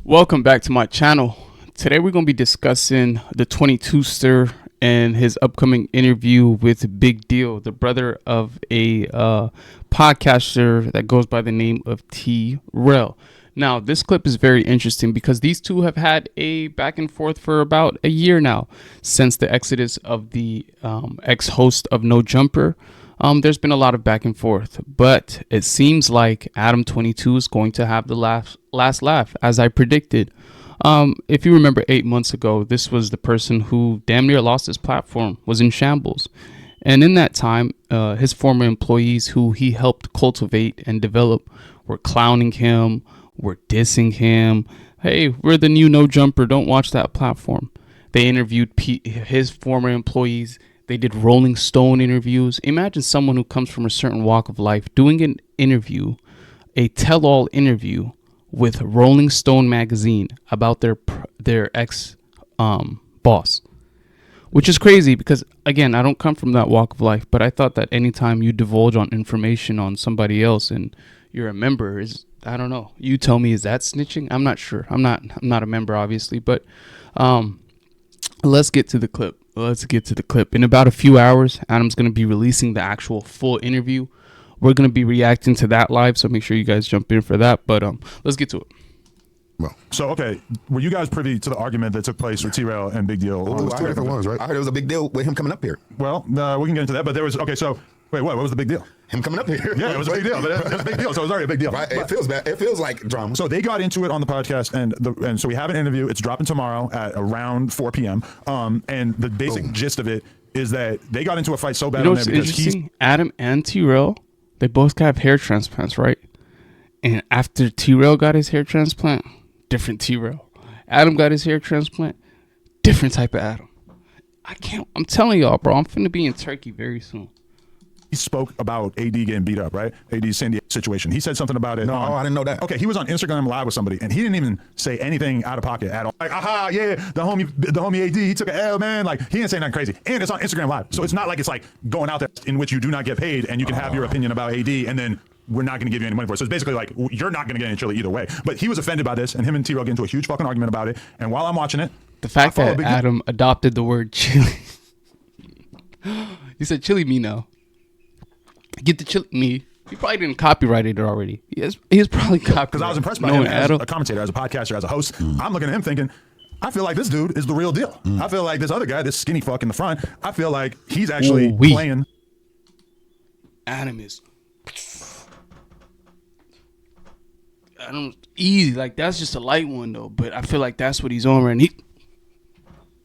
Welcome back to my channel. Today we're going to be discussing the 22ster and his upcoming interview with Big Deal, the brother of a podcaster that goes by the name of Trell. Now, this clip is very interesting because these two have had a back and forth for about a year now since the exodus of the ex-host of No Jumper. There's been a lot of back and forth, but it seems like Adam22 is going to have the last laugh, as I predicted. If you remember 8 months ago, this was the person who damn near lost his platform, was in shambles. And in that time, his former employees who he helped cultivate and develop were clowning him, were dissing him. Hey, we're the new No Jumper, don't watch that platform. They interviewed his former employees. They did Rolling Stone interviews. Imagine someone who comes from a certain walk of life doing an interview, a tell-all interview with Rolling Stone magazine about their ex boss, which is crazy because, again, I don't come from that walk of life, but I thought that anytime you divulge on information on somebody else and you're a member is, I don't know, you tell me, is that snitching? I'm not sure. I'm not a member, obviously, but let's get to the clip. In about a few hours, Adam's going to be releasing the actual full interview. We're going to be reacting to that live, so make sure you guys jump in for that. But let's get to it. Well, so, okay, were you guys privy to the argument that took place with Trell and Big Deal? I heard two different ones, right? I heard it was a big deal with him coming up here. Well, we can get into that, but there was, okay, so, wait, what was the big deal? Him coming up here. Yeah, it was a big deal, but it was a big deal, so it was already a big deal. Right? It feels bad. It feels like drama. So they got into it on the podcast, and so we have an interview. It's dropping tomorrow at around 4 p.m. And the basic gist of it is that they got into a fight so bad on there because interesting? Adam and Trell, they both have hair transplants, right? And after Trell got his hair transplant, different Trell. Adam got his hair transplant, different type of Adam. I'm telling y'all, bro, I'm finna be in Turkey very soon. He spoke about AD getting beat up, right? AD's San Diego situation. He said something about it. No, I didn't know that. Okay, he was on Instagram Live with somebody, and he didn't even say anything out of pocket at all. Like, aha, yeah, the homie AD, he took an L, man. Like, he didn't say nothing crazy. And it's on Instagram Live. So it's not like it's like going out there in which you do not get paid, and you can have your opinion about AD, and then we're not going to give you any money for it. So it's basically like, you're not going to get any chili either way. But he was offended by this, and him and Trell get into a huge fucking argument about it. And while I'm watching it, the fact that Adam adopted the word chili. He said, chili me now. Get the chili me. He probably didn't copyright it already. He's probably copyrighted. Because I was impressed by him as a commentator, as a podcaster, as a host. I'm looking at him thinking, I feel like this dude is the real deal. I feel like this other guy, this skinny fuck in the front, I feel like he's actually playing. Adam is easy. Like, that's just a light one though. But I feel like that's what he's on right now.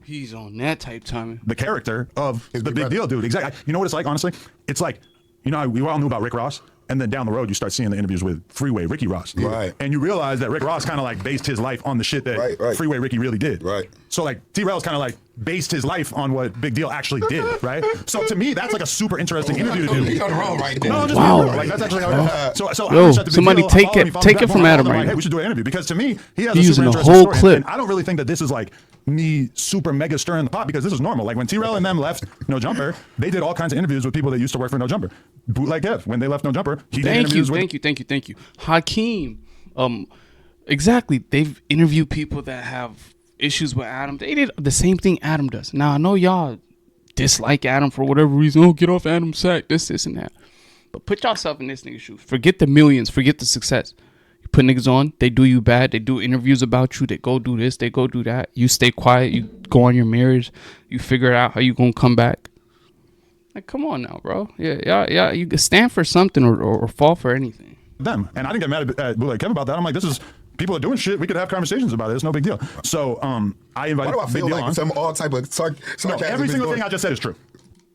He's on that type timing. The character of the Big Deal dude. Exactly. You know what it's like, honestly? It's like, you know, we all knew about Rick Ross, and then down the road you start seeing the interviews with Freeway Ricky Ross. Right. And you realize that Rick Ross kind of like based his life on the shit that Freeway Ricky really did. Right. So like Trell's kind of like based his life on what Big Deal actually did, right? So to me, that's like a super interesting interview to do. You're on the wrong right there. No, just wow. like that's actually how it is. So yo, somebody take it from Adam right now. Hey, we should do an interview because to me, he has He's a super using the interesting whole story. clip. And I don't really think that this is like me super mega stirring the pot because this is normal. Like when Trell and them left No Jumper, they did all kinds of interviews with people that used to work for No Jumper. Bootleg Kev, when they left No Jumper, he did interviews with. Thank you. Hakeem, exactly. They've interviewed people that have issues with Adam. They did the same thing Adam does. Now I know y'all dislike Adam for whatever reason. Oh, get off Adam's sack. This and that. But put yourself in this nigga's shoes. Forget the millions. Forget the success. You put niggas on. They do you bad. They do interviews about you. They go do this. They go do that. You stay quiet. You go on your marriage. You figure out how you gonna come back. Like, come on now, bro. Yeah. You can stand for something or fall for anything. Them. And I didn't get mad at Bootleg Kev about that. I'm like, this is, people are doing shit. We could have conversations about it. It's no big deal. So I invited Why do I feel like some all type of sarcasm? Every single thing I just said is true.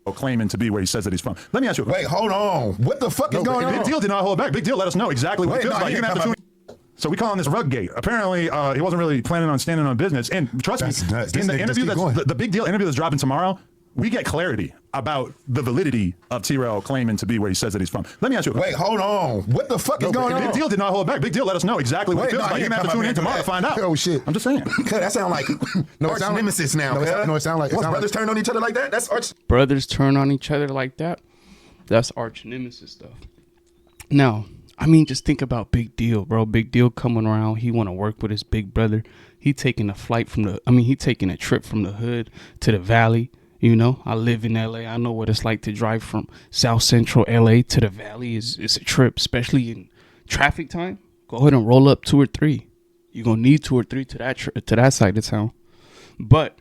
Claiming to be where he says that he's from. Let me ask you. Wait, hold on. What the fuck is going on? Big Deal did not hold back. Big Deal let us know exactly what it feels like. You're gonna have to tune. So we call him this rug gate. Apparently, he wasn't really planning on standing on business. And trust me, in the interview, the Big Deal interview that's dropping tomorrow, we get clarity about the validity of Trell claiming to be where he says that he's from. Let me ask you. Wait, hold on. What the fuck is going on? Big Deal did not hold back. Big Deal let us know exactly what it feels like. You're gonna have to tune in tomorrow to find out. Oh shit! I'm just saying. That sound like arch nemesis now. No, it sound like once brothers turn on each other like that. That's arch. Brothers turn on each other like that. That's arch nemesis stuff. Now, I mean, just think about Big Deal, bro. Big Deal coming around. He want to work with his big brother. He taking a he taking a trip from the hood to the valley. You know, I live in LA. I know what it's like to drive from South Central LA to the valley. It's a trip, especially in traffic time. Go ahead and roll up 2 or 3. You're going to need 2 or 3 to that side of town. But,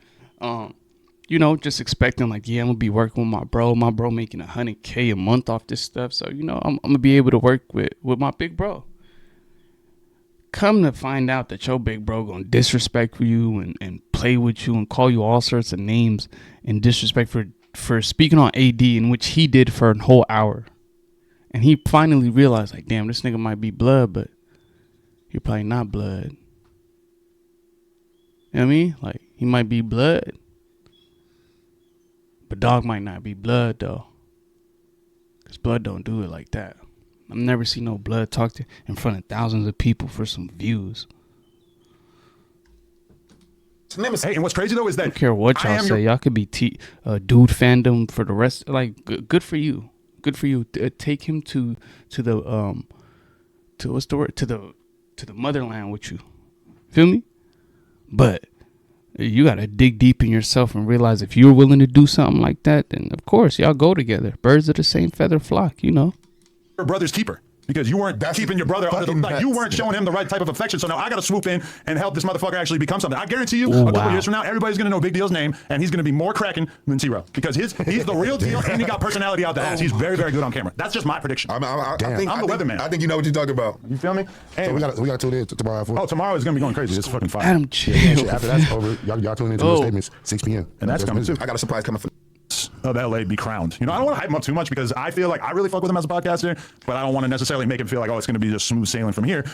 you know, just expecting like, yeah, I'm going to be working with my bro making $100K a month off this stuff. So, you know, I'm going to be able to work with my big bro. Come to find out that your big bro going to disrespect you and play with you and call you all sorts of names and disrespect for speaking on AD, in which he did for a whole hour. And he finally realized, like, damn, this nigga might be blood, but you're probably not blood. You know what I mean? Like, he might be blood, but dog might not be blood, though. Because blood don't do it like that. I've never seen no blood talk to in front of thousands of people for some views. Hey, and what's crazy though is that I don't care what y'all say. Y'all could be dude fandom for the rest. Like, good for you. Good for you. Take him to the what's the word, to the motherland with you. Feel me? But you gotta dig deep in yourself and realize if you're willing to do something like that, then of course y'all go together. Birds of the same feather flock, you know. Your brother's keeper. Because you weren't keeping your brother under you weren't showing him the right type of affection. So now I got to swoop in and help this motherfucker actually become something. I guarantee you, a couple years from now, everybody's going to know Big Deal's name, and he's going to be more cracking than T-Row. Because he's the real deal, and he got personality out the ass. He's very, very good on camera. That's just my prediction. I'm the weatherman. I think you know what you're talking about. You feel me? So we got to tune in tomorrow. Oh, tomorrow is going to be going crazy. It's fucking fire. Adam, chill. After that's over, y'all tune into those statements, 6 p.m. And that's coming too. I got a surprise coming for of LA be crowned. You know, I don't want to hype him up too much because I feel like I really fuck with him as a podcaster, but I don't want to necessarily make him feel like, oh, it's going to be just smooth sailing from here.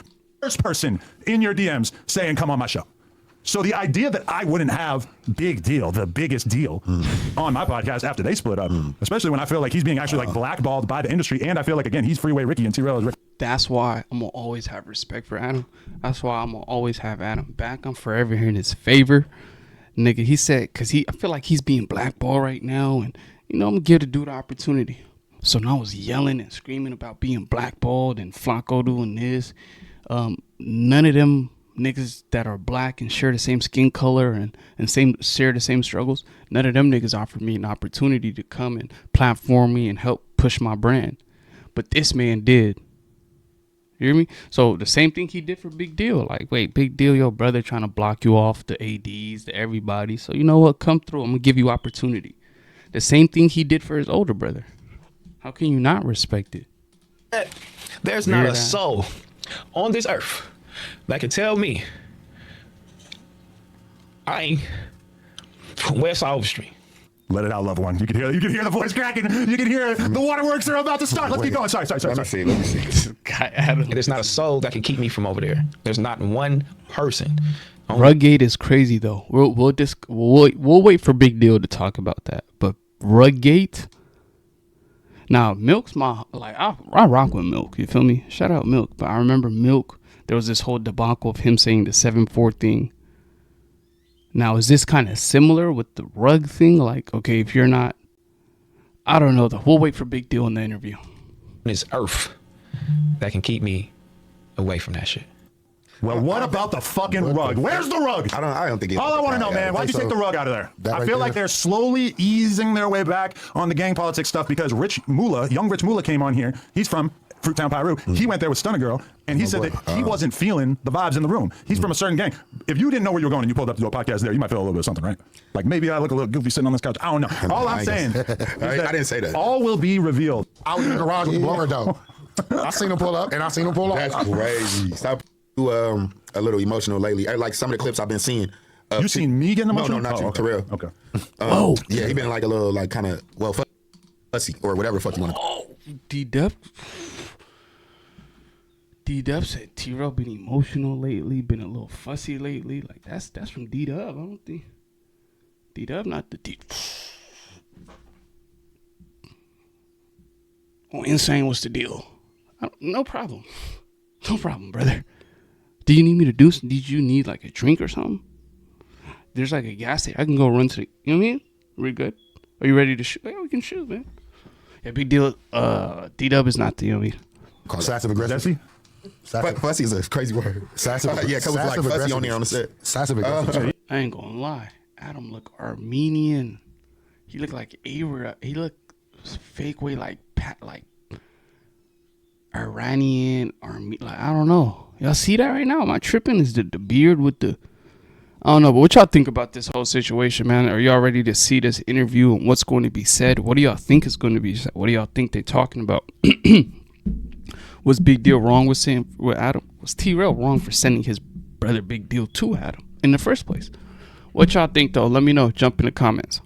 First person in your DMs saying, come on my show. So the idea that I wouldn't have Big Deal, the biggest deal, on my podcast after they split up, especially when I feel like he's being actually like blackballed by the industry, and I feel like, again, he's Freeway Ricky and Trell is Ricky. That's why I'm going to always have respect for Adam. That's why I'm going to always have Adam back. I'm forever here in his favor. Nigga, he said, because I feel like he's being blackballed right now, and, you know, I'm going to give the dude the opportunity. So now I was yelling and screaming about being blackballed and Flacco doing this. None of them niggas that are black and share the same skin color and share the same struggles, none of them niggas offered me an opportunity to come and platform me and help push my brand. But this man did. You hear me? So the same thing he did for Big Deal. Like, wait, Big Deal, your brother trying to block you off, the ADs, to everybody. So you know what? Come through. I'm going to give you opportunity. The same thing he did for his older brother. How can you not respect it? There's not a soul on this earth that can tell me I ain't from West Street. Let it out, loved one. You can hear the voice cracking. You can hear the waterworks are about to start. Let's keep going. Sorry. Let me see. Guy Adam. There's not a soul that can keep me from over there. There's not one person. Ruggate is crazy though. We'll wait for Big Deal to talk about that. But Ruggate. Now Milk's I rock with Milk. You feel me? Shout out Milk. But I remember Milk. There was this whole debacle of him saying the 7-4 thing. Now, is this kind of similar with the rug thing? Like, okay, if you're not, I don't know. We'll wait for Big Deal in the interview. It's earth that can keep me away from that shit. Well, what about the fucking rug? Where's the rug? I don't think it's all I want to know, man. Why'd you take the rug out of there? I feel like they're slowly easing their way back on the gang politics stuff because young Rich Mula came on here. He's from Fruittown, Piru. He went there with Stunner Girl, and he said that he wasn't feeling the vibes in the room. He's from a certain gang. If you didn't know where you were going and you pulled up to do a podcast there, you might feel a little bit of something, right? Like maybe I look a little goofy sitting on this couch. I don't know. All I'm saying is I didn't say that. All will be revealed. I was in the garage with the blower though. I seen him pull up and I seen him pull off. That's crazy. Stop a little emotional lately. Like some of the clips I've been seeing. You seen me getting emotional? No, not you, Terrell. Okay. Yeah, he been like a little like kind of fussy or whatever the fuck you want to. Oh, D-Dub said T-Row been emotional lately, been a little fussy lately. Like that's from D-Dub. I don't think D-Dub not the D. Oh, Insane, what's the deal? No problem, brother. Do you need me to do something? Did you need like a drink or something? There's like a gas station. I can go run to the, you know what I mean? We're good. Are you ready to shoot? Yeah, we can shoot, man. Yeah, Big Deal. D-Dub is not the, you know what I mean? Call it. Passive aggressive. Jesse? Fussy is a crazy word. Yeah, because it's like fussy on there on the set. Passive aggressive. I ain't gonna lie. Adam look Armenian. He look like Arab. He look fake way like Iranian Armenian. Like I don't know. Y'all see that right now? Am I tripping? Is the beard with the? I don't know. But what y'all think about this whole situation, man? Are y'all ready to see this interview and what's going to be said? What do y'all think is going to be said? What do y'all think they're talking about? Was Big Deal wrong with saying with Adam? Was Trell wrong for sending his brother Big Deal to Adam in the first place? What y'all think though? Let me know. Jump in the comments.